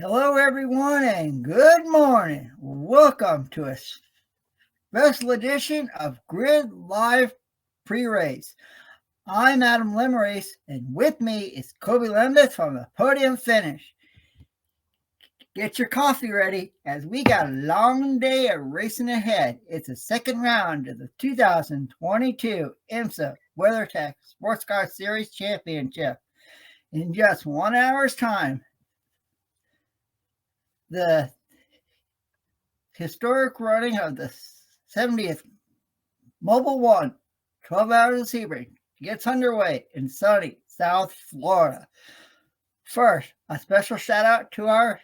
Hello, everyone, and good morning. Welcome to a special edition of Grid Live Pre-Race. I'm Adam Lemerise, and with me is Kobe Lambeth from the Podium Finish. Get your coffee ready, as we got a long day of racing ahead. It's the second round of the 2022 IMSA WeatherTech Sports Car Series Championship. In just 1 hour's time, the historic running of the 70th Mobil 1 12 Hours of Sebring gets underway in sunny South Florida. First, a special shout out to our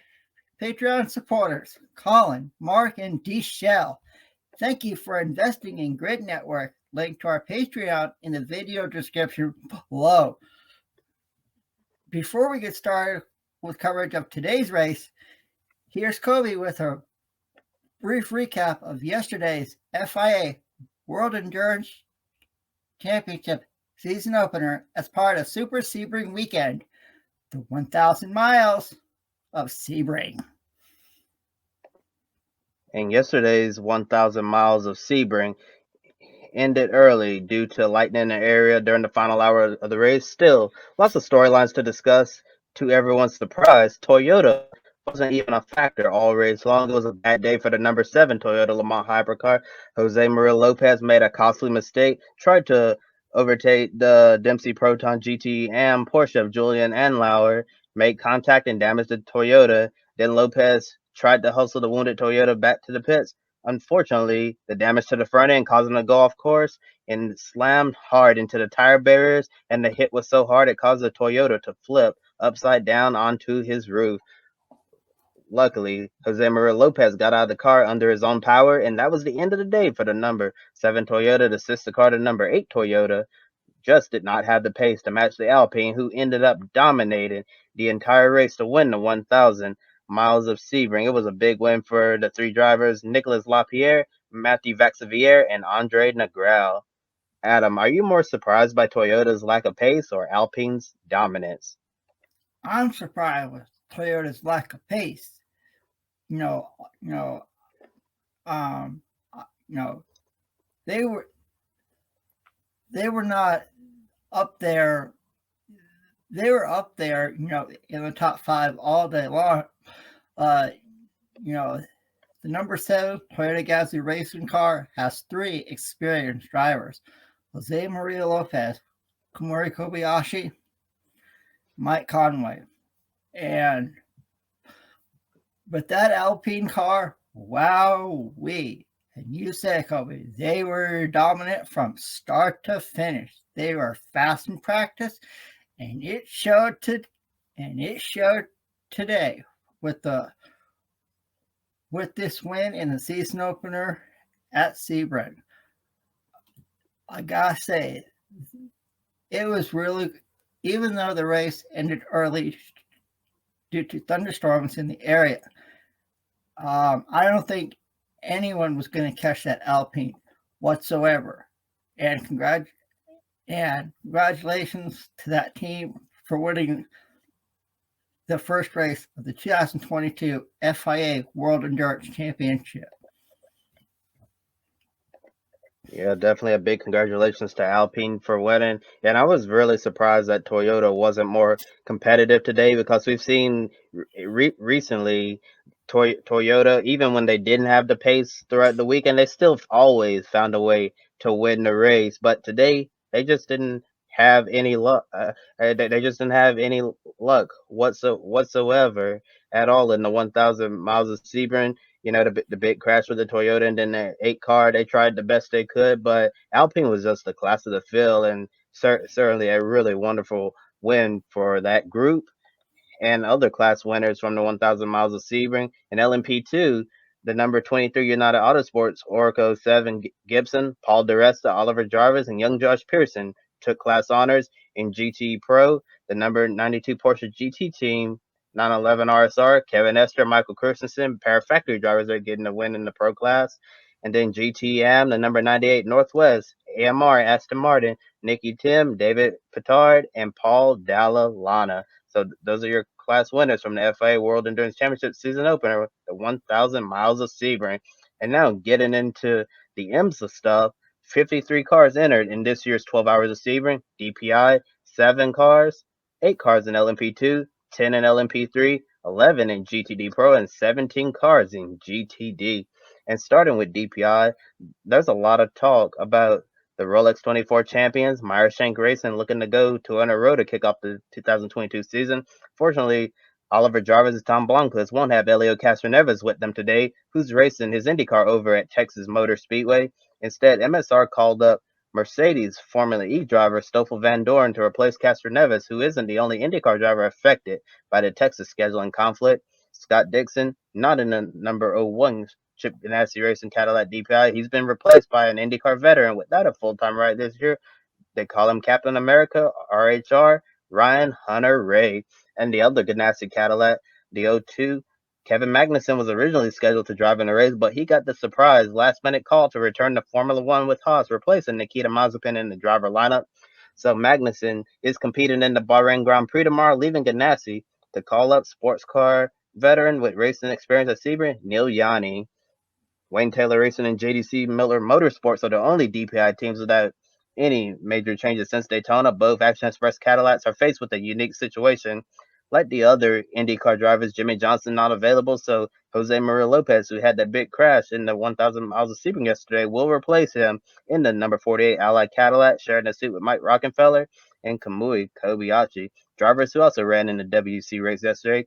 Patreon supporters, Colin, Mark, and DeShell. Thank you for investing in Grid Network. Link to our Patreon in the video description below. Before we get started with coverage of today's race, here's Kobe with a brief recap of yesterday's FIA World Endurance Championship season opener as part of Super Sebring Weekend, the 1,000 miles of Sebring. And yesterday's 1,000 miles of Sebring ended early due to lightning in the area during the final hour of the race. Still, lots of storylines to discuss. To everyone's surprise, Toyota wasn't even a factor all race long. It was a bad day for the number 7 Toyota Le Mans hypercar. Jose Maria Lopez made a costly mistake, tried to overtake the Dempsey Proton GT and Porsche of Julian Anlauer, made contact and damaged the Toyota. Then Lopez tried to hustle the wounded Toyota back to the pits. Unfortunately, the damage to the front end caused him to go off course and slammed hard into the tire barriers, and the hit was so hard it caused the Toyota to flip upside down onto his roof. Luckily, Jose Maria Lopez got out of the car under his own power, and that was the end of the day for the number 7 Toyota. The sister car to number 8 Toyota just did not have the pace to match the Alpine, who ended up dominating the entire race to win the 1,000 miles of Sebring. It was a big win for the 3 drivers, Nicolas Lapierre, Matthew Vaxivière, and Andre Negrel. Adam, are you more surprised by Toyota's lack of pace or Alpine's dominance? I'm surprised with Toyota's lack of pace. They were not up there. They were up there, in the top 5 all day long. The number 7 Toyota Gazoo racing car has 3 experienced drivers: Jose Maria Lopez, Kumari Kobayashi, Mike Conway. But that Alpine car, wow-wee. And you said, Kobe, they were dominant from start to finish. They were fast in practice, and it showed today with this win in the season opener at Sebring. I gotta say, it was really, even though the race ended early due to thunderstorms in the area, I don't think anyone was going to catch that Alpine whatsoever. And congratulations to that team for winning the first race of the 2022 FIA World Endurance Championship. Yeah, definitely a big congratulations to Alpine for winning. And I was really surprised that Toyota wasn't more competitive today, because we've seen recently Toyota, even when they didn't have the pace throughout the weekend, they still always found a way to win the race. But today, they just didn't have any luck. They just didn't have any luck whatsoever at all in the 1,000 miles of Sebring. The big crash with the Toyota, and then the 8 car, they tried the best they could, but Alpine was just the class of the field, and certainly a really wonderful win for that group. And other class winners from the 1,000 miles of Sebring and LMP2, the number 23 United Autosports, Oracle 7 Gibson, Paul DeResta, Oliver Jarvis, and young Josh Pearson took class honors in GT Pro. The number 92 Porsche GT team, 911 RSR, Kevin Estre, Michael Christensen, pair of factory drivers are getting a win in the pro class. And then GTM, the number 98 Northwest, AMR, Aston Martin, Nicky Tim, David Petard, and Paul Dalla Lana. those are your class winners from the FIA World Endurance Championship season opener, the 1,000 miles of Sebring. And now getting into the IMSA stuff, 53 cars entered in this year's 12 Hours of Sebring. DPI, 7 cars, 8 cars in LMP2, 10 in LMP3, 11 in GTD Pro, and 17 cars in GTD. And starting with DPI, there's a lot of talk about the Rolex 24 champions, Meyer Shank Racing, looking to go 200 to kick off the 2022 season. Fortunately, Oliver Jarvis' Tom Blancas won't have Elio Castroneves with them today, who's racing his IndyCar over at Texas Motor Speedway. Instead, MSR called up Mercedes Formula E driver Stoffel Van Dorn to replace Castroneves, who isn't the only IndyCar driver affected by the Texas scheduling conflict. Scott Dixon, not in the number 01 Chip Ganassi Racing Cadillac DPI. He's been replaced by an IndyCar veteran without a full-time ride this year. They call him Captain America, RHR, Ryan Hunter-Reay. And the other Ganassi Cadillac, the 02, Kevin Magnussen was originally scheduled to drive in the race, but he got the surprise last-minute call to return to Formula One with Haas, replacing Nikita Mazepin in the driver lineup. So Magnussen is competing in the Bahrain Grand Prix tomorrow, leaving Ganassi to call up sports car veteran with racing experience at Sebring, Neil Yanni. Wayne Taylor Racing and JDC Miller Motorsports are the only DPI teams without any major changes since Daytona. Both Action Express Cadillacs are faced with a unique situation. Like the other IndyCar drivers, Jimmy Johnson not available, so Jose Maria Lopez, who had that big crash in the 1,000 miles of Sebring yesterday, will replace him in the number 48 Allied Cadillac, sharing a seat with Mike Rockenfeller and Kamui Kobayashi, drivers who also ran in the WC race yesterday.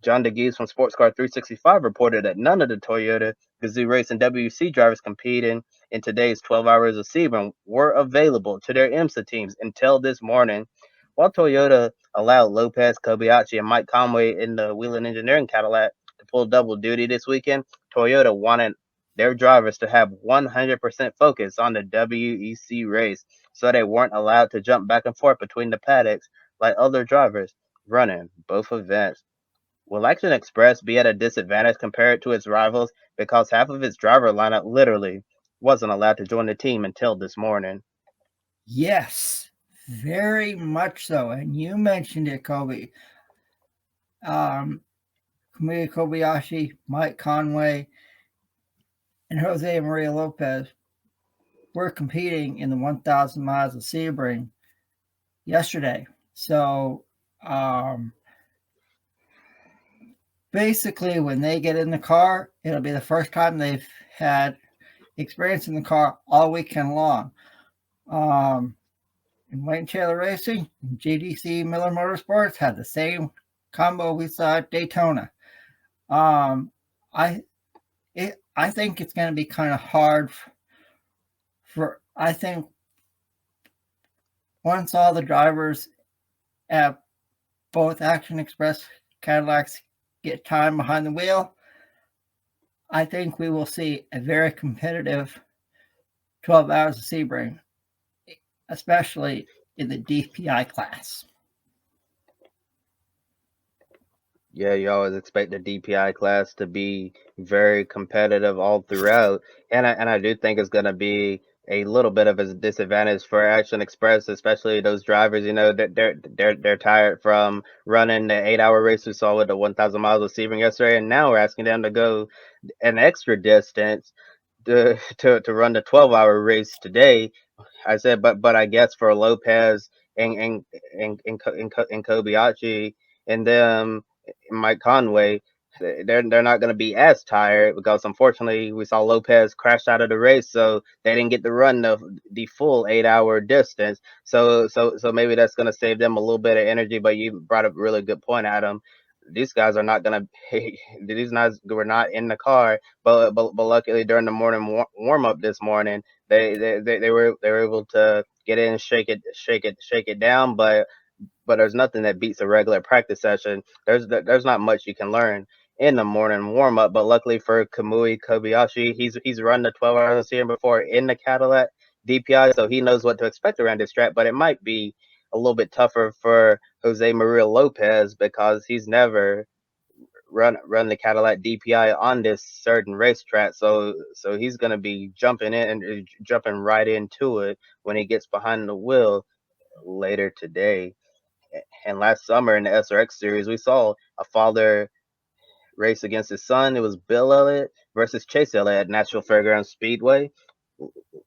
John DeGeese from Sports Car 365 reported that none of the Toyota Gazoo Race and WC drivers competing in today's 12 Hours of Sebring were available to their IMSA teams until this morning. While Toyota allowed Lopez, Kobayashi, and Mike Conway in the Whelen Engineering Cadillac to pull double duty this weekend, Toyota wanted their drivers to have 100% focus on the WEC race, so they weren't allowed to jump back and forth between the paddocks like other drivers running both events. Will Action Express be at a disadvantage compared to its rivals because half of its driver lineup literally wasn't allowed to join the team until this morning? Yes, very much so. And you mentioned it, Kobe. Kamui Kobayashi, Mike Conway, and Jose Maria Lopez were competing in the 1,000 miles of Sebring yesterday. So basically, when they get in the car, it'll be the first time they've had experience in the car all weekend long. And Wayne Taylor Racing and GDC Miller Motorsports had the same combo we saw at Daytona. I think it's going to be kind of hard I think once all the drivers at both Action Express Cadillacs get time behind the wheel, I think we will see a very competitive 12 Hours of Sebring, especially in the DPI class. Yeah, you always expect the DPI class to be very competitive all throughout, and I do think it's going to be a little bit of a disadvantage for Action Express, especially those drivers. You know that they're tired from running the 8 hour race we saw with the 1,000 miles of Sebring yesterday, and now we're asking them to go an extra distance to run the 12 hour race today. I said, but I guess for Lopez and Kobayashi and them, Mike Conway, they're not going to be as tired because unfortunately we saw Lopez crash out of the race, so they didn't get to run the full 8 hour distance. So maybe that's going to save them a little bit of energy. But you brought up a really good point, Adam. These guys are not going to. These guys were not in the car, but luckily during the morning warm up this morning, they were able to get in, shake it down. But there's nothing that beats a regular practice session. There's not much you can learn in the morning warm up. But luckily for Kamui Kobayashi, he's run the 12 hours of season before in the Cadillac DPI, so he knows what to expect around this track. But it might be a little bit tougher for Jose Maria Lopez because he's never run the Cadillac DPI on this certain racetrack. So he's gonna be jumping in and jumping right into it when he gets behind the wheel later today. And last summer in the SRX series, we saw a father race against his son. It was Bill Elliott versus Chase Elliott at Natural Fairgrounds Speedway.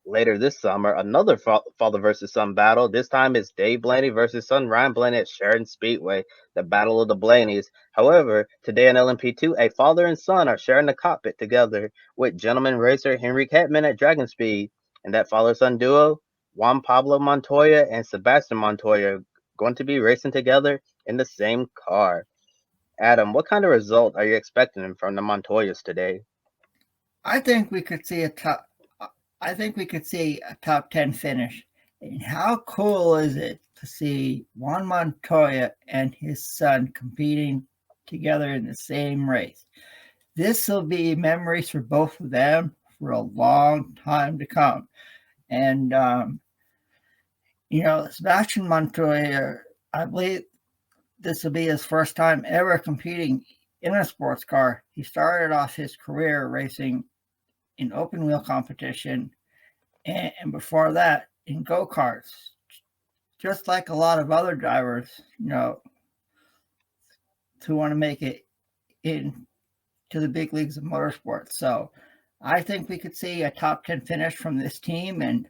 Later this summer, another father versus son battle. This time it's Dave Blaney versus son Ryan Blaney at Sheridan Speedway, the Battle of the Blaneys. However, today in LMP2, a father and son are sharing the cockpit together with gentleman racer Hendrick at Dragon Speed. And that father-son duo, Juan Pablo Montoya and Sebastian Montoya, going to be racing together in the same car. Adam, what kind of result are you expecting from the Montoyas today? I think we could see a top. I think we could see a top 10 finish. And how cool is it to see Juan Montoya and his son competing together in the same race? This will be memories for both of them for a long time to come. And, Sebastian Montoya, I believe this will be his first time ever competing in a sports car. He started off his career racing in open wheel competition, and before that in go-karts, just like a lot of other drivers, who want to make it in to the big leagues of motorsports. So I think we could see a top 10 finish from this team, and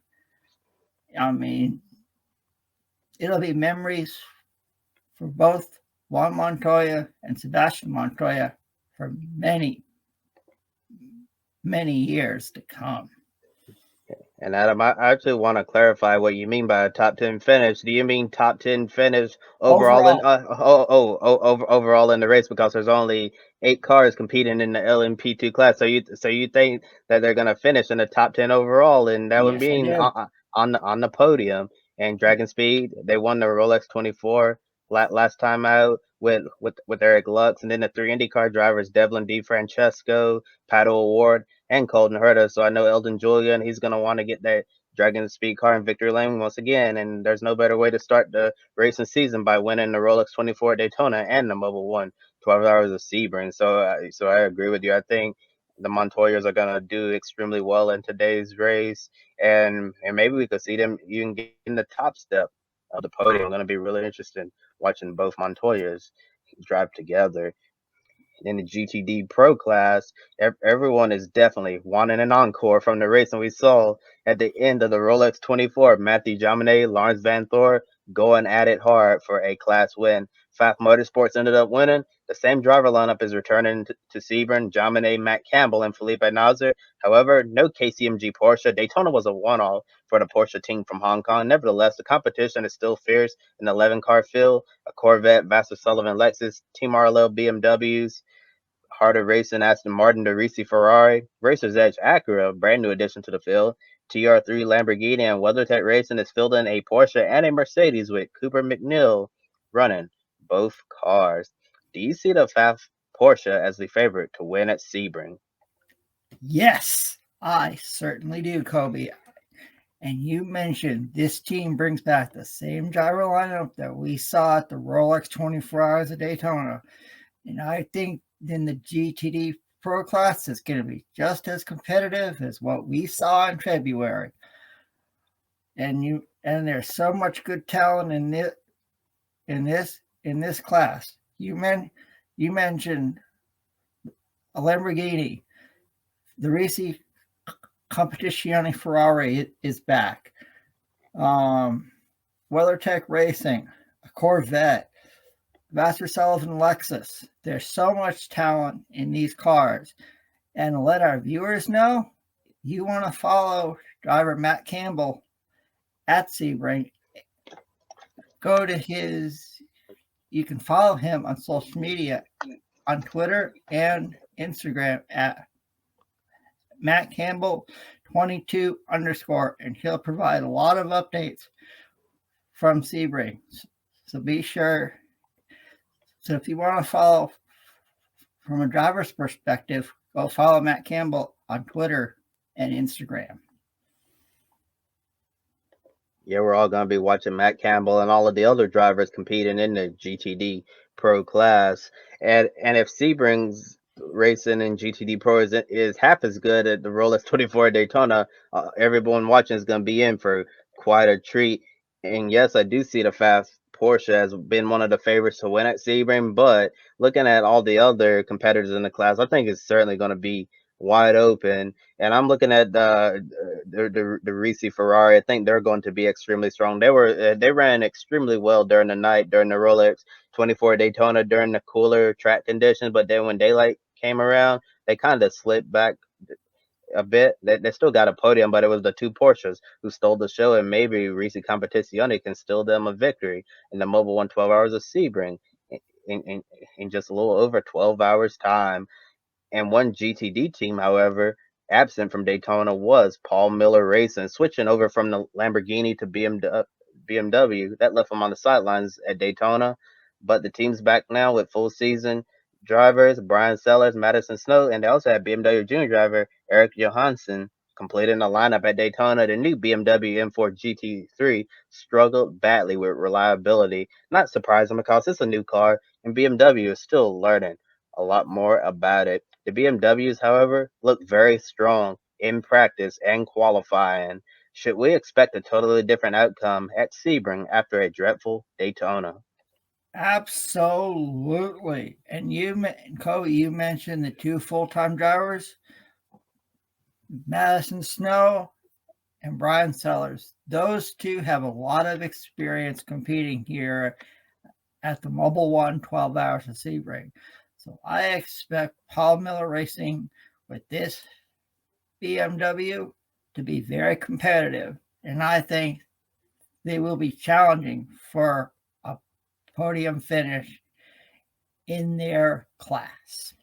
I mean, it'll be memories for both Juan Montoya and Sebastian Montoya for many, many years to come. And Adam, I actually want to clarify what you mean by a top 10 finish. Do you mean top 10 finish overall in overall in the race, because there's only 8 cars competing in the LMP2 class? So you think that they're gonna finish in the top 10 overall, and that would Yes, I mean do. on the podium. And Dragon Speed, they won the Rolex 24 last time out with Eric Lux, and then the 3 IndyCar drivers Devlin DeFrancesco, Pato O'Ward, and Colton Herta. So I know Eldon Julian, he's going to want to get that Dragon Speed car in victory lane once again. And there's no better way to start the racing season by winning the Rolex 24 at Daytona and the Mobil 1 12 hours of Sebring. So I agree with you. I think the Montoyas are going to do extremely well in today's race. And maybe we could see them even get in the top step of the podium. Going to be really interesting watching both Montoyas drive together. In the GTD Pro class, everyone is definitely wanting an encore from the race, and we saw at the end of the Rolex 24, Matthew Jaminet, Lawrence Van Thor going at it hard for a class win. Pfaff Motorsports ended up winning. The same driver lineup is returning to Sebring, Jaminet, Matt Campbell, and Felipe Nasr. However, no KCMG Porsche. Daytona was a one-all for the Porsche team from Hong Kong. Nevertheless, the competition is still fierce in the 11-car field. A Corvette, Vassar Sullivan Lexus, Team RLL BMWs, Harder Racing Aston Martin, the Risi Ferrari, Racer's Edge Acura, a brand new addition to the field, TR3 Lamborghini, and WeatherTech Racing is fielding a Porsche and a Mercedes with Cooper McNeil running both cars. Do you see the Pfaff Porsche as the favorite to win at Sebring? Yes, I certainly do, Kobe. And you mentioned this team brings back the same driver lineup that we saw at the Rolex 24 Hours of Daytona. And I think in the GTD Pro class, it's going to be just as competitive as what we saw in February. And there's so much good talent in this class. You mentioned a Lamborghini, the Risi Competizione Ferrari is back. WeatherTech Racing, a Corvette, Vassar Sullivan Lexus. There's so much talent in these cars. And let our viewers know, you want to follow driver Matt Campbell at Sebring, go to you can follow him on social media on Twitter and Instagram at Matt Campbell 22 _, and he'll provide a lot of updates from Sebring. So be sure. So if you want to follow from a driver's perspective, go follow Matt Campbell on Twitter and Instagram. Yeah, we're all going to be watching Matt Campbell and all of the other drivers competing in the GTD Pro class. And if Sebring's racing in GTD Pro is half as good at the Rolex 24 Daytona, everyone watching is going to be in for quite a treat. And yes, I do see the Pfaff Porsche has been one of the favorites to win at Sebring, but looking at all the other competitors in the class, I think it's certainly going to be wide open. And I'm looking at the Risi Ferrari. I think they're going to be extremely strong. They ran extremely well during the night during the Rolex 24 Daytona during the cooler track conditions, but then when daylight came around, they kind of slipped back a bit. They still got a podium, but it was the two Porsches who stole the show, and maybe Risi Competizione can steal them a victory in the Mobil 112 Hours of Sebring in, in, in just a little over 12 hours time. And one GTD team, however, absent from Daytona was Paul Miller Racing, switching over from the Lamborghini to BMW. That left him on the sidelines at Daytona. But the team's back now with full season drivers, Brian Sellers, Madison Snow, and they also had BMW junior driver Eric Johansson completing the lineup at Daytona. The new BMW M4 GT3 struggled badly with reliability. Not surprising because it's a new car and BMW is still learning a lot more about it. The BMWs, however, look very strong in practice and qualifying. Should we expect a totally different outcome at Sebring after a dreadful Daytona? Absolutely. And Kobe, you mentioned the two full-time drivers, Madison Snow and Brian Sellers. Those two have a lot of experience competing here at the Mobil 112 Hours of Sebring. So I expect Paul Miller Racing with this BMW to be very competitive. And I think they will be challenging for a podium finish in their class.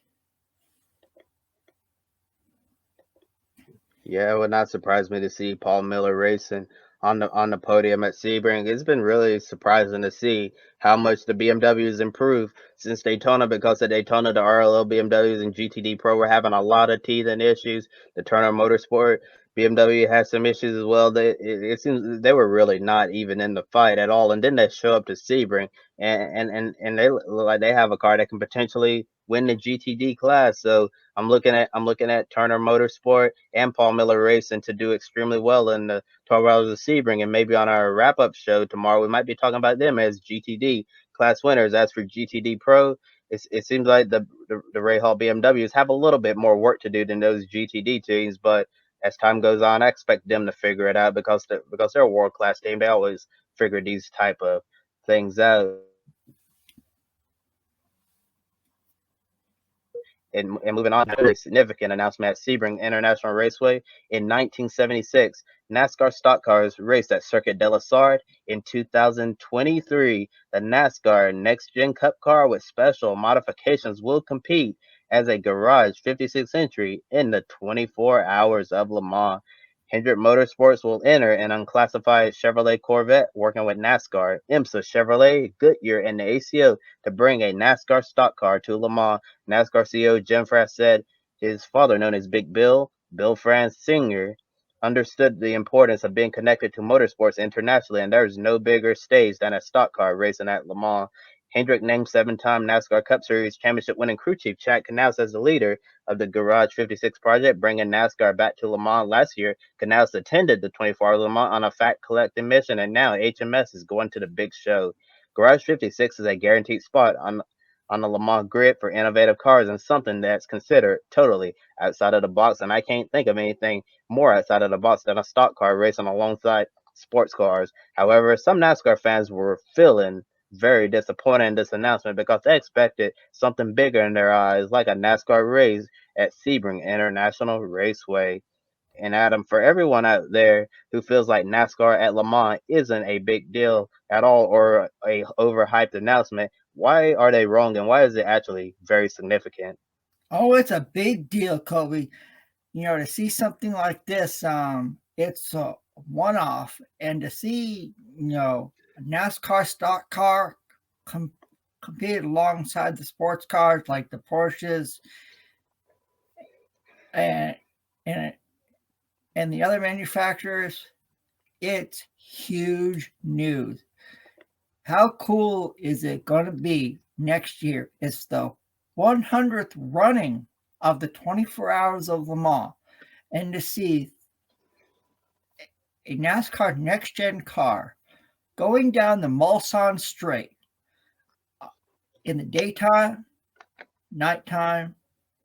Yeah, it would not surprise me to see Paul Miller racing on the podium at Sebring. It's been really surprising to see how much the BMWs improved since Daytona, because at Daytona the RLL BMWs and GTD Pro were having a lot of teething issues. The Turner Motorsport BMW had some issues as well. It seems they were really not even in the fight at all. And then they show up to Sebring and they look like they have a car that can potentially win the GTD class. So I'm looking at Turner Motorsport and Paul Miller Racing to do extremely well in the 12 Hours of Sebring, and maybe on our wrap up show tomorrow we might be talking about them as GTD class winners. As for GTD Pro, it seems like the Ray Hall BMWs have a little bit more work to do than those GTD teams, but as time goes on, I expect them to figure it out because they're a world class team. They always figure these type of things out. And moving on, a significant announcement at Sebring International Raceway in 1976. NASCAR stock cars raced at Circuit de la Sarre. In 2023, the NASCAR Next Gen Cup car with special modifications will compete as a Garage 56 entry in the 24 Hours of Le Mans. Hendrick Motorsports will enter an unclassified Chevrolet Corvette working with NASCAR, IMSA, Chevrolet, Goodyear, and the ACO to bring a NASCAR stock car to Le Mans. NASCAR CEO Jim France said his father, known as Big Bill France Sr., understood the importance of being connected to motorsports internationally, and there's no bigger stage than a stock car racing at Le Mans. Hendrick named seven-time NASCAR Cup Series championship-winning crew chief Chad Knaus as the leader of the Garage 56 project, bringing NASCAR back to Le Mans last year. Knaus attended the 24 Hour Le Mans on a fact-collecting mission, and now HMS is going to the big show. Garage 56 is a guaranteed spot on the Le Mans grid for innovative cars and something that's considered totally outside of the box. And I can't think of anything more outside of the box than a stock car racing alongside sports cars. However, some NASCAR fans were feeling very disappointed in this announcement because they expected something bigger in their eyes, like a NASCAR race at Sebring International Raceway. And Adam, for everyone out there who feels like NASCAR at Le Mans isn't a big deal at all or a overhyped announcement, why are they wrong and why is it actually very significant? Oh, it's a big deal, Kobe. To see something like this, it's a one-off, and to see, a NASCAR stock car compete alongside the sports cars like the Porsches and and and the other manufacturers, it's huge news. How cool is it going to be next year? It's the 100th running of the 24 Hours of Le Mans, and to see a NASCAR next gen car going down the Mulsanne Straight in the daytime, nighttime,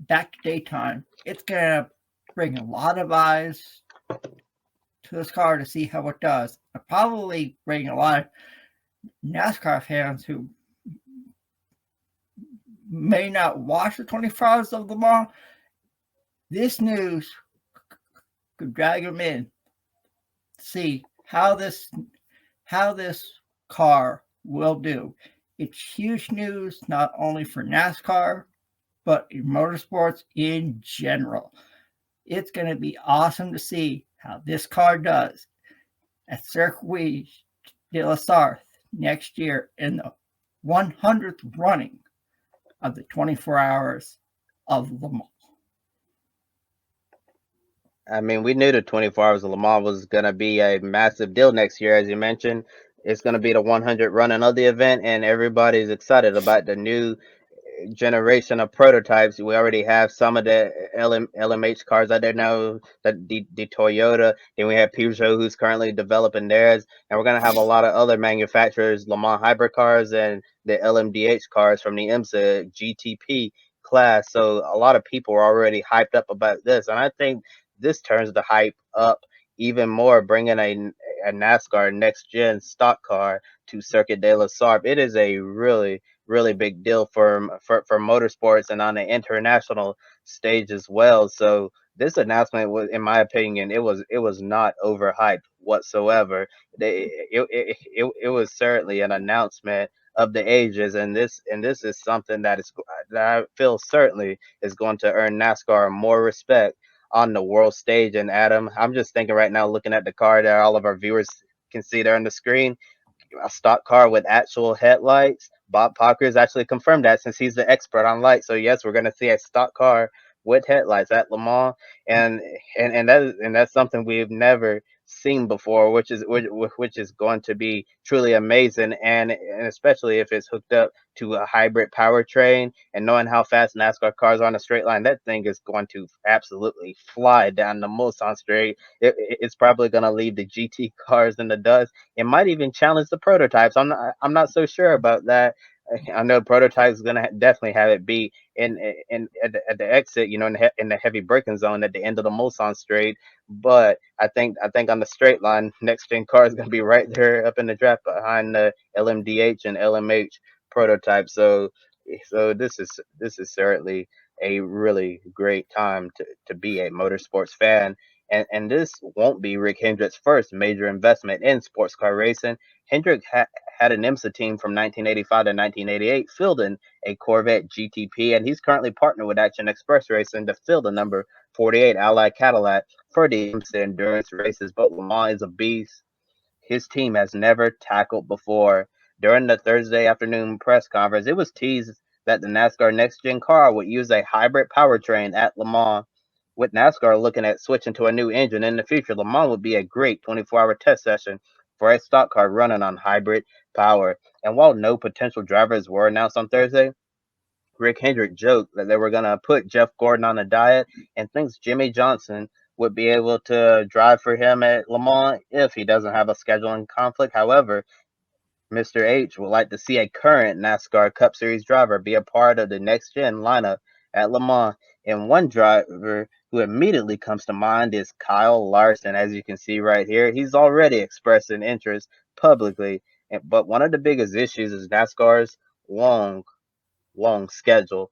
back to daytime. It's going to bring a lot of eyes to this car to see how it does. It'll probably bring a lot of NASCAR fans who may not watch the 24 Hours of Le Mans. This news could drag them in to see how this car will do. It's huge news not only for NASCAR, but in motorsports in general. It's going to be awesome to see how this car does at Circuit de la Sarthe next year in the 100th running of the 24 Hours of Le Mans. I mean, we knew the 24 Hours of Le Mans was going to be a massive deal next year, as you mentioned. It's going to be the 100 running of the event, and everybody's excited about the new generation of prototypes. We already have some of the LMH cars out there now, the Toyota. Then we have Peugeot, who's currently developing theirs, and we're gonna have a lot of other manufacturers, Le Mans hybrid cars and the LMDH cars from the IMSA GTP class. So a lot of people are already hyped up about this, and I think this turns the hype up even more, bringing a NASCAR next gen stock car to Circuit de la Sarthe. It is a really big deal for motorsports and on the international stage as well. So this announcement was, in my opinion, it was not overhyped whatsoever. It was certainly an announcement of the ages, and this is something that I feel certainly is going to earn NASCAR more respect on the world stage. And Adam, I'm just thinking right now, looking at the car that all of our viewers can see there on the screen, a stock car with actual headlights. Bob Parker has actually confirmed that since he's the expert on lights. So yes, we're going to see a stock car with headlights at Le Mans, and that's something we've never seen before, which is going to be truly amazing, and especially if it's hooked up to a hybrid powertrain, and knowing how fast NASCAR cars are on a straight line, that thing is going to absolutely fly down the Mulsanne Straight. It's probably going to leave the GT cars in the dust. It might even challenge the prototypes. I'm not so sure about that. I know prototypes is gonna definitely have it be in at the exit, in the heavy braking zone at the end of the Mulsanne Straight. But I think on the straight line, next gen car is gonna be right there up in the draft behind the LMDH and LMH prototype. So this is certainly a really great time to be a motorsports fan. And this won't be Rick Hendrick's first major investment in sports car racing. Hendrick had an IMSA team from 1985 to 1988, fielding a Corvette GTP, and he's currently partnered with Action Express Racing to field the number 48 Allied Cadillac for the IMSA endurance races. But Lamar is a beast his team has never tackled before. During the Thursday afternoon press conference, it was teased that the NASCAR Next Gen car would use a hybrid powertrain at Le Mans. With NASCAR looking at switching to a new engine in the future, Le Mans would be a great 24-hour test session for a stock car running on hybrid power. And while no potential drivers were announced on Thursday, Rick Hendrick joked that they were going to put Jeff Gordon on a diet and thinks Jimmy Johnson would be able to drive for him at Le Mans if he doesn't have a scheduling conflict. However, Mr. H would like to see a current NASCAR Cup Series driver be a part of the next gen lineup at Le Mans. And one driver who immediately comes to mind is Kyle Larson, as you can see right here. He's already expressed an interest publicly, but one of the biggest issues is NASCAR's long schedule.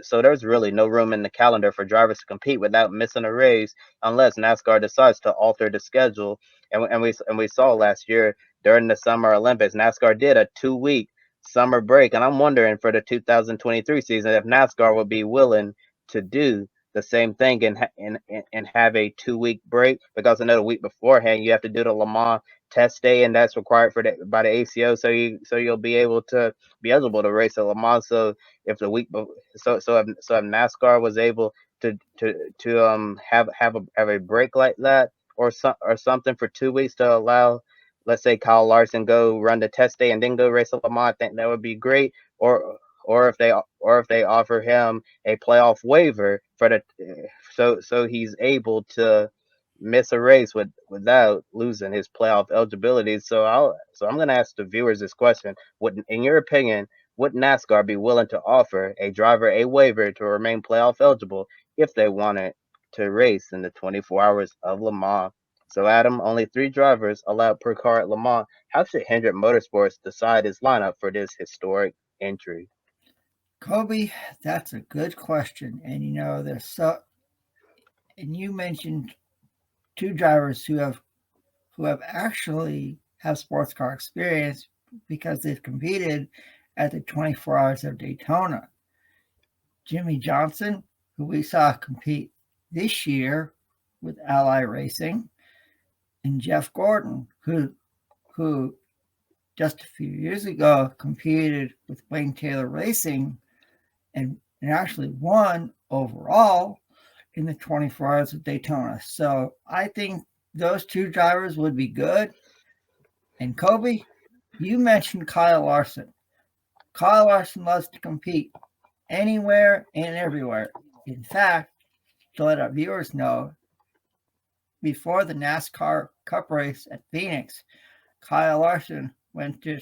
So there's really no room in the calendar for drivers to compete without missing a race unless NASCAR decides to alter the schedule. And we saw last year during the Summer Olympics, NASCAR did a 2 week summer break, and I'm wondering for the 2023 season if NASCAR will be willing to do the same thing and have a 2 week break, because I know the week beforehand you have to do the Le Mans test day, and that's required by the ACO, so you'll be able to be eligible to race at Le Mans. So if the week so if NASCAR was able to have a break like that, or something for 2 weeks to allow, let's say, Kyle Larson go run the test day and then go race at Le Mans, I think that would be great. Or if they offer him a playoff waiver for the so he's able to miss a race without losing his playoff eligibility. So I'm gonna ask the viewers this question: Would, in your opinion, would NASCAR be willing to offer a driver a waiver to remain playoff eligible if they wanted to race in the 24 hours of Le Mans? So, Adam, only 3 drivers allowed per car at Le Mans. How should Hendrick Motorsports decide his lineup for this historic entry? Kobe, that's a good question. And and you mentioned 2 drivers who have actually have sports car experience because they've competed at the 24 Hours of Daytona. Jimmy Johnson, who we saw compete this year with Ally Racing, and Jeff Gordon, who just a few years ago competed with Wayne Taylor Racing and actually won overall in the 24 Hours of Daytona. So I think those 2 drivers would be good. And Kobe, you mentioned Kyle Larson. Kyle Larson loves to compete anywhere and everywhere. In fact, to let our viewers know, before the NASCAR Cup race at Phoenix, Kyle Larson went to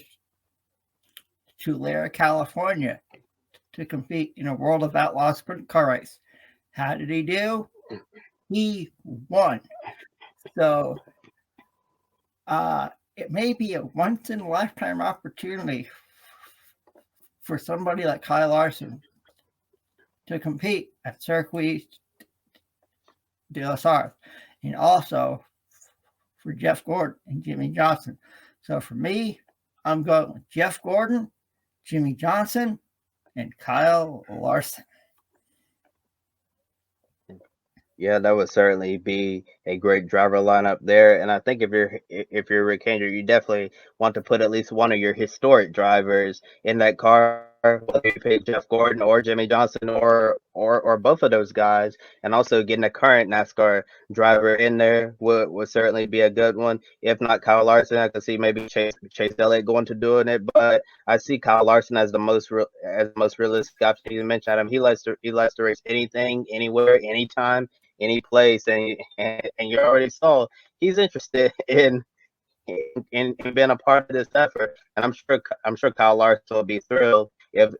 Tulare, California to compete in a World of Outlaws sprint car race. How did he do? He won. So it may be a once in a lifetime opportunity for somebody like Kyle Larson to compete at Circuit de la Sarthe, and also for Jeff Gordon and Jimmy Johnson. So for me, I'm going with Jeff Gordon, Jimmy Johnson, and Kyle Larson. Yeah, that would certainly be a great driver lineup there. And I think if you're Rick Hendrick, you definitely want to put at least one of your historic drivers in that car, whether you pick Jeff Gordon or Jimmy Johnson or both of those guys. And also getting a current NASCAR driver in there would certainly be a good one. If not Kyle Larson, I could see maybe Chase Elliott going to doing it, but I see Kyle Larson as the most realistic option. You mentioned him. He likes to race anything, anywhere, anytime, any place, and you already saw he's interested in being a part of this effort. And I'm sure Kyle Larson will be thrilled if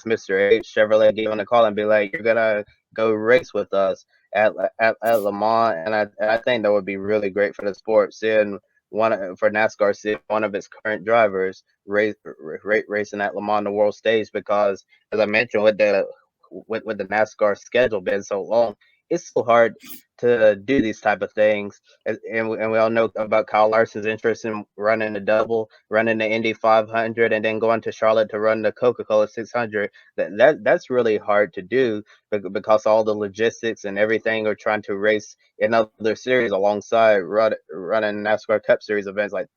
Mr. H Chevrolet gave him a call and be like, "You're gonna go race with us at Le Mans," and I think that would be really great for the sport, seeing for NASCAR, seeing one of its current drivers racing at Le Mans the world stage, because as I mentioned, with the NASCAR schedule being so long, it's so hard to do these type of things. And we all know about Kyle Larson's interest in running the double, running the Indy 500, and then going to Charlotte to run the Coca-Cola 600. That's really hard to do because all the logistics and everything are trying to race in other series alongside running NASCAR Cup Series events like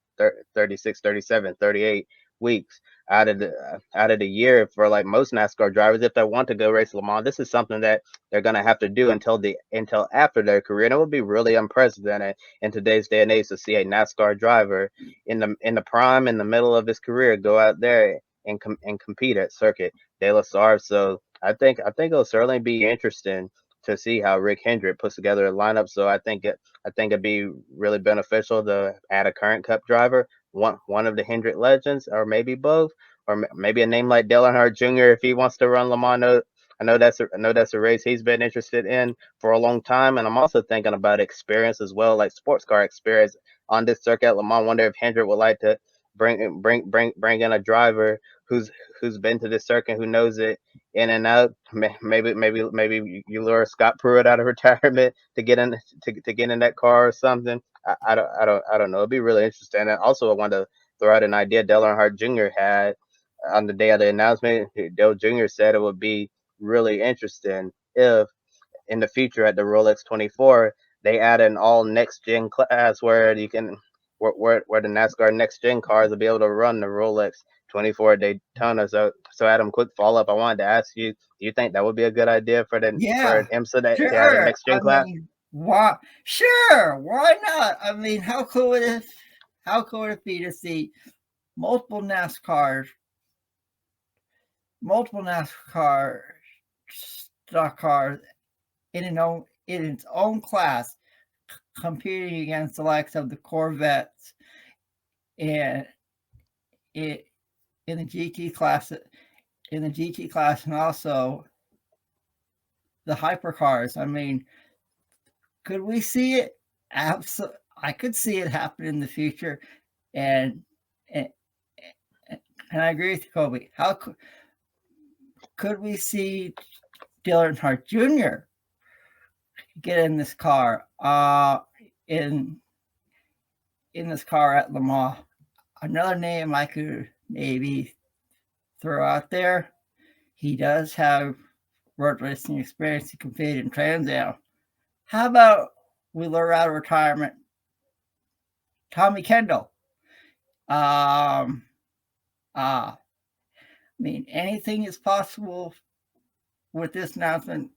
36, 37, 38 weeks out of the year for like most NASCAR drivers. If they want to go race Le Mans, this is something that they're gonna have to do until after their career, and it would be really unprecedented in today's day and age to see a NASCAR driver in the prime, in the middle of his career, go out there and compete at Circuit de la Sarthe. So I think it'll certainly be interesting to see how Rick Hendrick puts together a lineup. So I think it'd be really beneficial to add a current Cup driver, one of the Hendrick legends, or maybe both, or maybe a name like Dale Earnhardt Jr. if he wants to run Le Mans. I know that's a race he's been interested in for a long time, and I'm also thinking about experience as well, like sports car experience on this circuit at Le Mans. I wonder if Hendrick would like to bring in a driver who's been to this circuit, who knows it in and out. Maybe you lure Scott Pruitt out of retirement to get in that car or something. I don't know. It'd be really interesting. And also, I want to throw out an idea Dale Earnhardt Jr. had on the day of the announcement. Dale Jr. said it would be really interesting if in the future at the Rolex 24 they add an all next gen class where you can where the NASCAR next gen cars will be able to run the Rolex 24 Daytona. So Adam, quick follow up. I wanted to ask you, do you think that would be a good idea for Yeah, an IMSA to add a sure. next gen class? Why? Sure, why not? I mean, how cool would it? How cool would it be to see multiple NASCAR, multiple NASCAR stock cars in its own class, competing against the likes of the Corvettes and it in the GT class, and also the hypercars. I mean, could we see it? Absolutely, I could see it happen in the future, and and, and I agree with you, Kobe. How could we see Dale Earnhardt Jr. get in this car? In this car at Le Mans. Another name I could maybe throw out there. He does have road racing experience. He competed in Trans Am. How about we lure out of retirement Tommy Kendall? I mean, anything is possible with this announcement.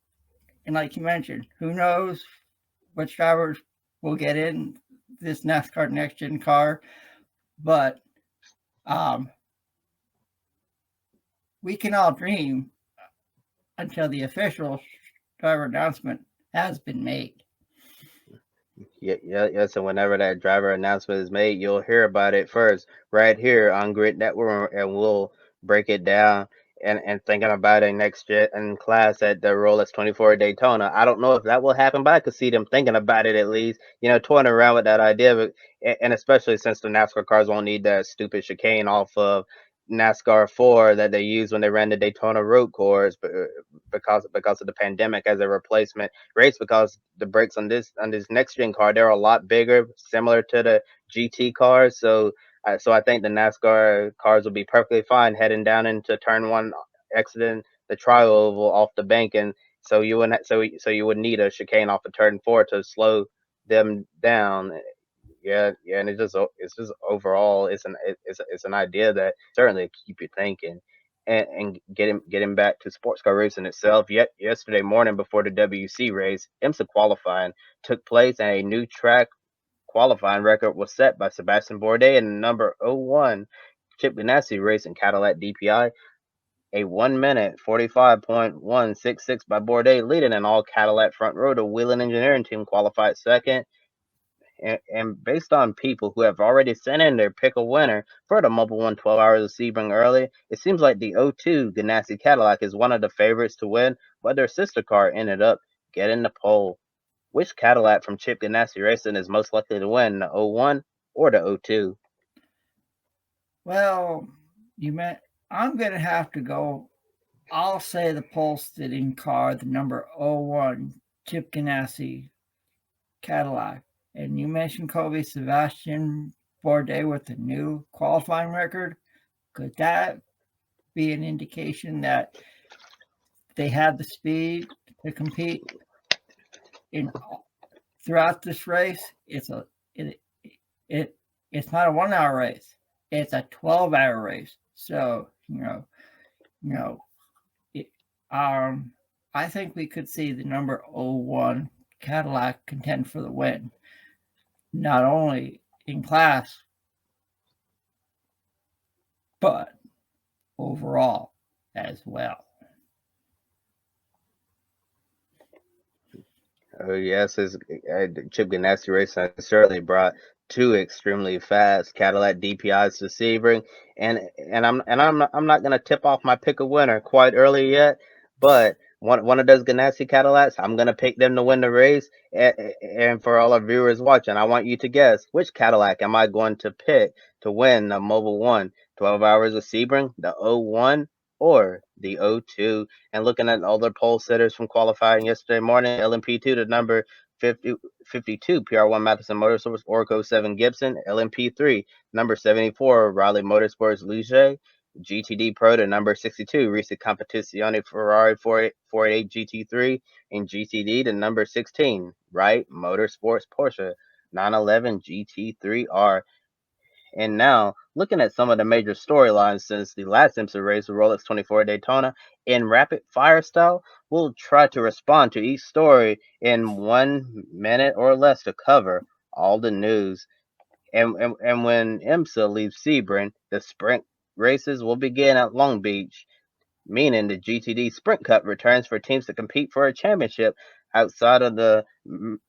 And like you mentioned, who knows which drivers will get in this NASCAR Next Gen car. But we can all dream until the official driver announcement has been made. Yeah. So whenever that driver announcement is made, you'll hear about it first right here on GRIDnet, and we'll break it down. And thinking about it next year in class at the Rolex 24 Daytona. I don't know if that will happen, but I could see them thinking about it at least, toying around with that idea. But, and especially since the NASCAR cars won't need that stupid chicane off of NASCAR 4 that they used when they ran the Daytona road course, but because of the pandemic as a replacement race, because the brakes on this next gen car, they're a lot bigger, similar to the GT cars. So I think the NASCAR cars will be perfectly fine heading down into turn one, exiting the tri-oval off the bank, and so you would need a chicane off of turn four to slow them down. Yeah, and it's just overall it's an idea that certainly keep you thinking. And getting back to sports car racing itself, yet yesterday morning before the WC race, IMSA qualifying took place, and a new track qualifying record was set by Sebastian Bourdais in the number '01 Chip Ganassi racing Cadillac DPI, a 1 minute 45.166 by Bourdais, leading an all Cadillac front row. The Wheeling Engineering Team qualified second. And based on people who have already sent in their pick a winner for the Mobil 1 12 Hours of Sebring early, it seems like the '02 Ganassi Cadillac is one of the favorites to win, but their sister car ended up getting the pole. Which Cadillac from Chip Ganassi Racing is most likely to win, the '01 or the '02? Well, I'm going to have to go. I'll say the pole sitting car, the number '01 Chip Ganassi Cadillac. And you mentioned Kobe Sebastian Bourdais with the new qualifying record. Could that be an indication that they have the speed to compete in throughout this race? It's not a 1 hour race. It's a 12-hour race. So, you know, it, I think we could see the number '01 Cadillac contend for the win, not only in class, but overall as well. Oh yes, Chip Ganassi Racing has certainly brought two extremely fast Cadillac DPIs to Sebring, and I'm not gonna tip off my pick a winner quite early yet, but one of those Ganassi Cadillacs, I'm gonna pick them to win the race. And for all our viewers watching, I want you to guess which Cadillac am I going to pick to win the Mobil 1 12 Hours of Sebring, the '01 or the '02. And looking at all the pole sitters from qualifying yesterday morning, LMP2 to number 50, 52, PR1 Matheson Motorsports, Orco 7 Gibson, LMP3, number 74, Raleigh Motorsports Ligier, GTD Pro to number 62, Risi Competizione Ferrari 488 GT3, and GTD to number 16, Wright Motorsports Porsche 911 GT3R. And now, looking at some of the major storylines since the last IMSA race with Rolex 24 Daytona, in rapid fire style, we'll try to respond to each story in 1 minute or less to cover all the news. And when IMSA leaves Sebring, the sprint races will begin at Long Beach, meaning the GTD Sprint Cup returns for teams to compete for a championship outside of the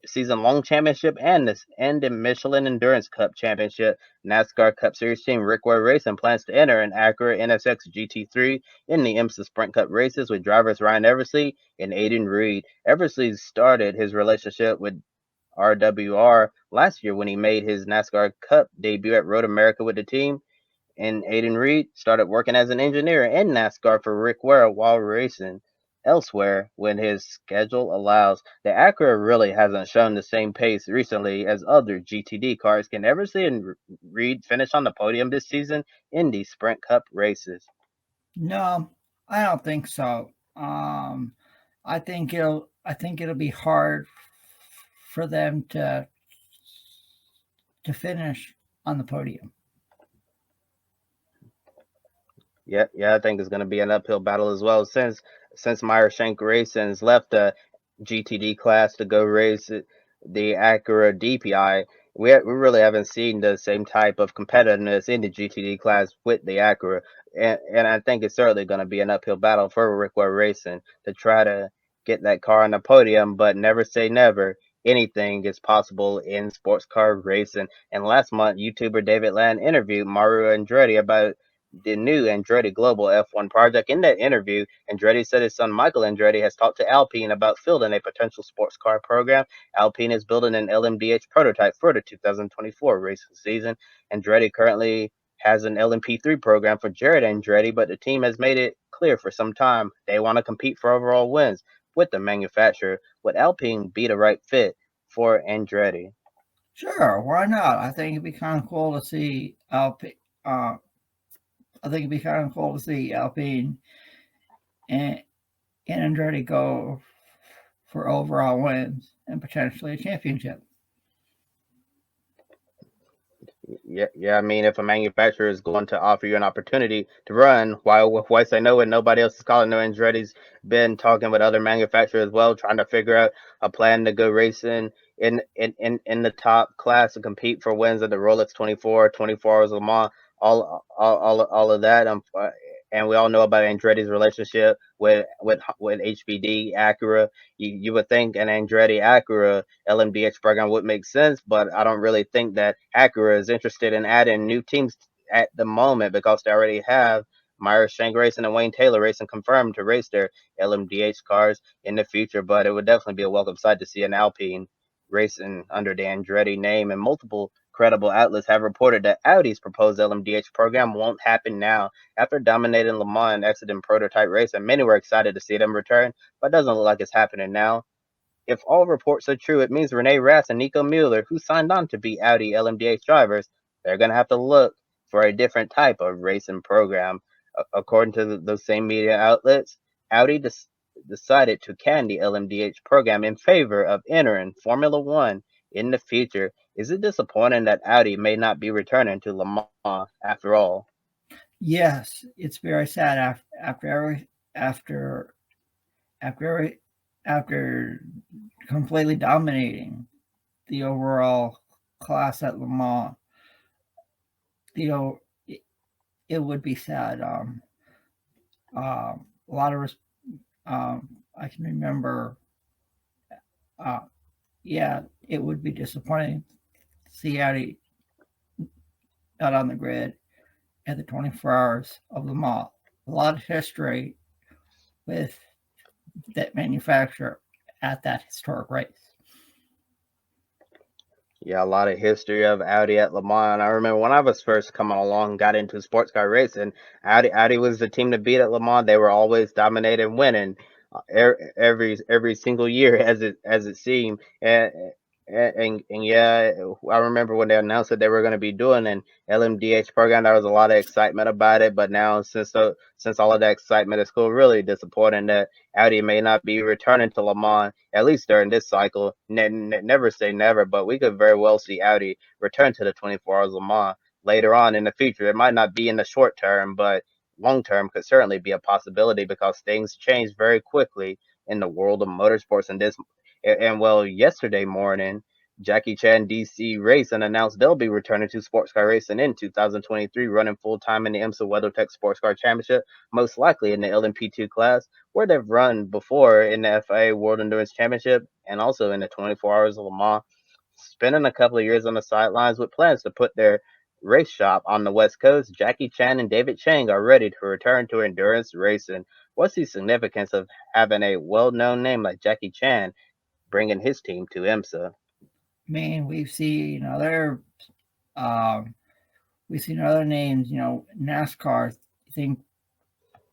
season-long championship and the Michelin Endurance Cup Championship. NASCAR Cup Series team Rick Ware Racing plans to enter an Acura NSX GT3 in the IMSA Sprint Cup races with drivers Ryan Eversley and Aiden Reed. Eversley started his relationship with RWR last year when he made his NASCAR Cup debut at Road America with the team, and Aiden Reed started working as an engineer in NASCAR for Rick Ware while racing elsewhere when his schedule allows. The Acura really hasn't shown the same pace recently as other GTD cars. Can Eversley and Reed finish on the podium this season in the Sprint Cup races? No, I don't think so. I think it'll be hard for them to finish on the podium. Yeah, I think it's going to be an uphill battle as well. Since Meyer Shank Racing's left the GTD class to go race the Acura DPI, we really haven't seen the same type of competitiveness in the GTD class with the Acura, and I think it's certainly going to be an uphill battle for Rick Ware Racing to try to get that car on the podium. But never say never. Anything is possible in sports car racing. And last month, YouTuber David Land interviewed Mario Andretti about the new Andretti Global F1 project. In that interview, Andretti said his son Michael Andretti has talked to Alpine about fielding a potential sports car program. Alpine is building an LMDH prototype for the 2024 racing season. Andretti currently has an LMP3 program for Jared Andretti, but the team has made it clear for some time they want to compete for overall wins with the manufacturer. Would Alpine be the right fit for Andretti? Sure, why not? I think it'd be kind of cool to see Alpine. I think it'd be kind of cool to see Alpine and Andretti go for overall wins and potentially a championship. Yeah. I mean, if a manufacturer is going to offer you an opportunity to run, why say no when nobody else is calling? No, Andretti's been talking with other manufacturers as well, trying to figure out a plan to go racing in the top class to compete for wins at the Rolex 24 Hours Le Mans, all of that. And we all know about Andretti's relationship with HBD Acura. You would think an Andretti Acura LMDH program would make sense, but I don't really think that Acura is interested in adding new teams at the moment because they already have Meyer Shank Racing and Wayne Taylor Racing confirmed to race their LMDH cars in the future. But it would definitely be a welcome sight to see an Alpine racing under the Andretti name. And multiple credible outlets have reported that Audi's proposed LMDH program won't happen now. After dominating Le Mans and exiting prototype race, and many were excited to see them return, but it doesn't look like it's happening now. If all reports are true, it means Rene Rast and Nico Mueller, who signed on to be Audi LMDH drivers, they're going to have to look for a different type of racing program. According to those same media outlets, Audi decided to can the LMDH program in favor of entering Formula One in the future. Is it disappointing that Audi may not be returning to Le Mans after all? Yes, it's very sad after after after completely dominating the overall class at Le Mans. It, it would be sad. A lot of I can remember. Uh, yeah, it would be disappointing to see Audi not on the grid at the 24 hours of Le Mans. A lot of history with that manufacturer at that historic race. Yeah, a lot of history of Audi at Le Mans. I remember when I was first coming along, got into sports car racing, Audi was the team to beat at Le Mans. They were always dominating, winning every single year as it seemed. And yeah, I remember when they announced that they were going to be doing an LMDH program, there was a lot of excitement about it. But now, since all of that excitement is cool, really disappointing that Audi may not be returning to Le Mans at least during this cycle. Never say never, but we could very well see Audi return to the 24 Hours Le Mans later on in the future. It might not be in the short term, but long term could certainly be a possibility because things change very quickly in the world of motorsports. And well, yesterday morning, Jackie Chan DC Racing announced they'll be returning to sports car racing in 2023, running full time in the IMSA WeatherTech Sports Car Championship, most likely in the LMP2 class, where they've run before in the FIA World Endurance Championship and also in the 24 Hours of Le Mans, spending a couple of years on the sidelines with plans to put their race shop on the West Coast. Jackie Chan and David Chang are ready to return to endurance racing. What's the significance of having a well-known name like Jackie Chan bringing his team to IMSA? I mean, um, we've seen other names, NASCAR. I think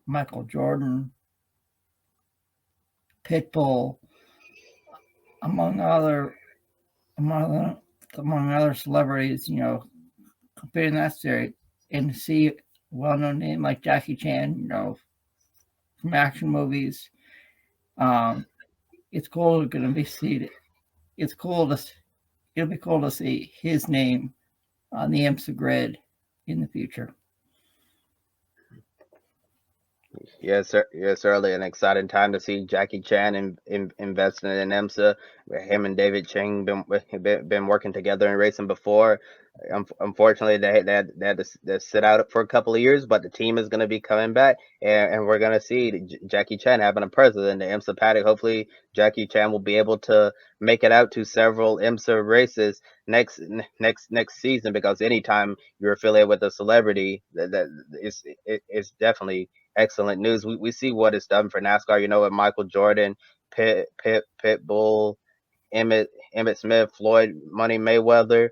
Michael Jordan, Pitbull, among other among among other celebrities, competing in that series, and to see a well-known name like Jackie Chan, from action movies, it's cool. Going to be see. It's cool to. It'll be cool to see his name on the IMSA grid in the future. Yes, sir. Yes, certainly an exciting time to see Jackie Chan investing in IMSA. Him and David Chang been working together in racing before. Unfortunately, they had to sit out for a couple of years, but the team is going to be coming back, and we're going to see Jackie Chan having a presence in the IMSA paddock. Hopefully, Jackie Chan will be able to make it out to several IMSA races next season, because anytime you're affiliated with a celebrity, that is definitely excellent news. We see what it's done for NASCAR. With Michael Jordan, Pitbull, Emmett Smith, Floyd Money Mayweather.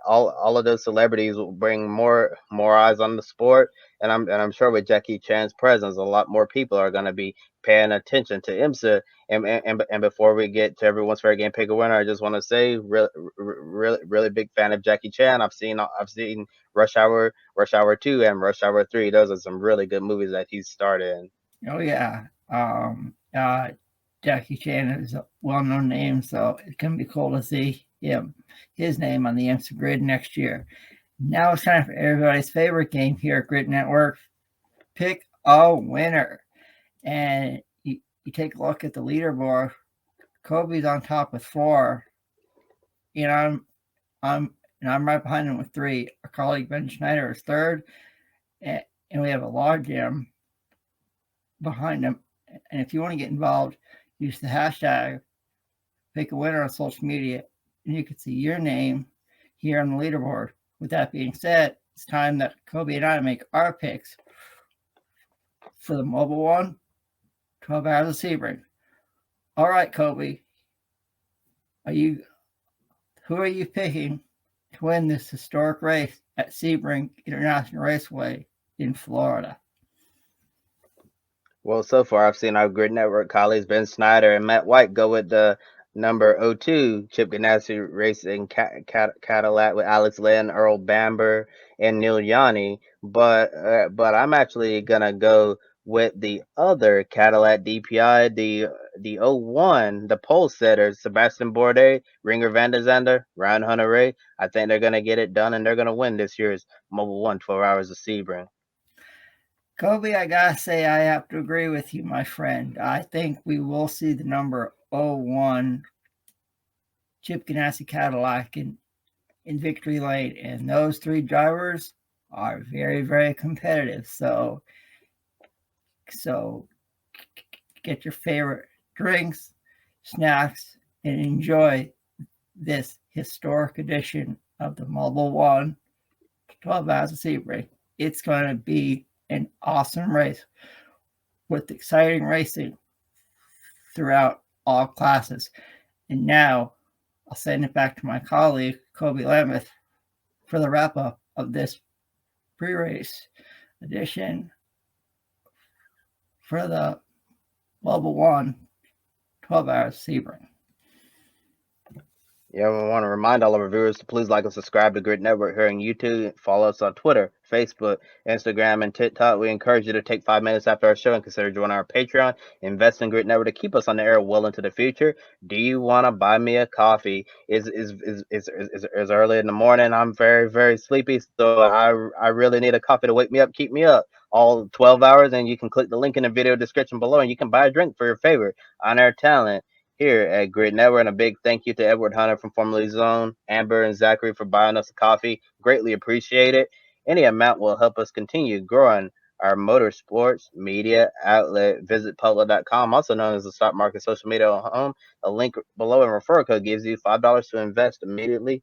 All of those celebrities will bring more eyes on the sport, and I'm sure with Jackie Chan's presence, a lot more people are going to be paying attention to IMSA. And before we get to everyone's favorite game pick a winner, I just want to say really big fan of Jackie Chan. I've seen Rush Hour 2 and Rush Hour 3. Those are some really good movies that he's starred in. Oh yeah, Jackie Chan is a well-known name, so it's gonna be cool to see his name on the IMSA grid next year. Now it's time for everybody's favorite game here at Grid Network: pick a winner. And you take a look at the leaderboard. Kobe's on top with 4, and I'm right behind him with 3. Our colleague Ben Schneider is 3rd, and we have a log jam behind him. And if you want to get involved, use the hashtag pick a winner on social media, and you can see your name here on the leaderboard. With that being said, it's time that Kobe and I make our picks for the Mobil 1, 12 Hours of Sebring. All right, Kobe, who are you picking to win this historic race at Sebring International Raceway in Florida? Well, so far I've seen our Grid Network colleagues Ben Snyder and Matt White go with the number 02 Chip Ganassi Racing Cadillac with Alex Lynn, Earl Bamber, and Neil Yanni. But I'm actually gonna go with the other Cadillac DPI, the 01, the pole setters, Sebastian Bourdais, Ringer Van der Zande, Ryan Hunter-Ray. I think they're gonna get it done, and they're gonna win this year's Mobil 1 12 Hours of Sebring. Kobe, I gotta say, I have to agree with you, my friend. I think we will see the number 01 Chip Ganassi Cadillac in victory lane, and those 3 drivers are very, very competitive. So get your favorite drinks, snacks, and enjoy this historic edition of the Mobil 1 12 Hours of Sebring. It's going to be an awesome race with exciting racing throughout all classes. And now I'll send it back to my colleague, Kobe Lambeth, for the wrap up of this pre-race edition for the Mobil 1 12 Hours Sebring. Yeah, we want to remind all of our viewers to please like and subscribe to Grid Network here on YouTube. Follow us on Twitter, Facebook, Instagram, and TikTok. We encourage you to take 5 minutes after our show and consider joining our Patreon. Invest in Grid Network to keep us on the air well into the future. Do you want to buy me a coffee? Is early in the morning. I'm very, very sleepy, so I really need a coffee to wake me up, keep me up all 12 hours. And you can click the link in the video description below, and you can buy a drink for your favorite on-air talent here at GRIDnet. And a big thank you to Edward Hunter from formerly Zone, Amber and Zachary for buying us a coffee. Greatly appreciate it. Any amount will help us continue growing our motorsports media outlet. Visit Public.com, also known as the stock market social media home. A link below and referral code gives you $5 to invest immediately.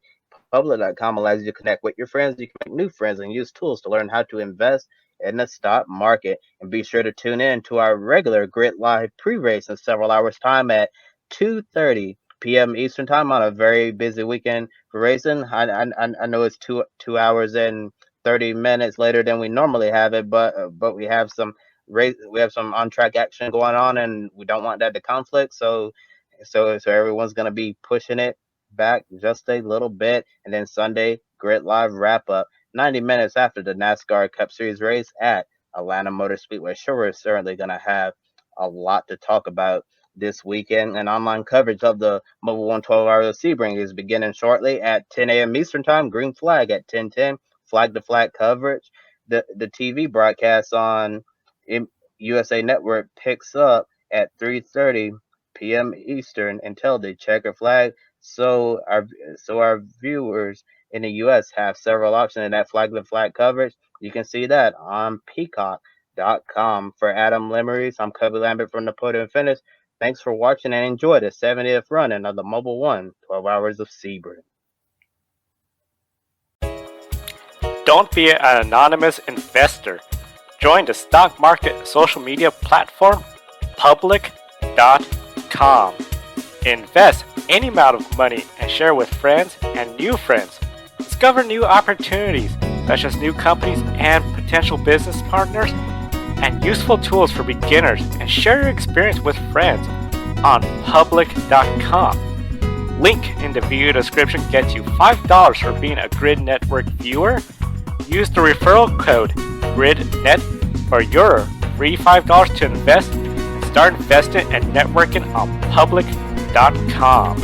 Public.com allows you to connect with your friends. You can make new friends and use tools to learn how to invest in the stock market. And be sure to tune in to our regular Grid Live pre-race in several hours' time at 2:30 p.m. Eastern Time on a very busy weekend for racing. I know it's 2 hours and 30 minutes later than we normally have it, but we have some on track action going on, and we don't want that to conflict. So everyone's gonna be pushing it back just a little bit, and then Sunday Grid Live wrap up 90 minutes after the NASCAR Cup Series race at Atlanta Motor Speedway. Sure, we're certainly gonna have a lot to talk about this weekend, and online coverage of the Mobil 1 12 hours of Sebring is beginning shortly at 10 a.m. Eastern Time. Green flag at 10:10. Flag to flag coverage. The TV broadcast on USA Network picks up at 3:30 p.m. Eastern until the checker flag. So our viewers in the U.S. have several options in that flag to flag coverage. You can see that on Peacock.com. For Adam Lemerise, I'm Cubby Lambeth from the Podium Finish. Thanks for watching and enjoy the 70th running of the Mobil 1 12 hours of Sebring. Don't be an anonymous investor. Join the stock market social media platform Public.com. Invest any amount of money and share with friends and new friends. Discover new opportunities such as new companies and potential business partners, and useful tools for beginners, and share your experience with friends on Public.com. Link in the video description gets you $5 for being a Grid Network viewer. Use the referral code GRIDnet for your free $5 to invest and start investing and networking on Public.com.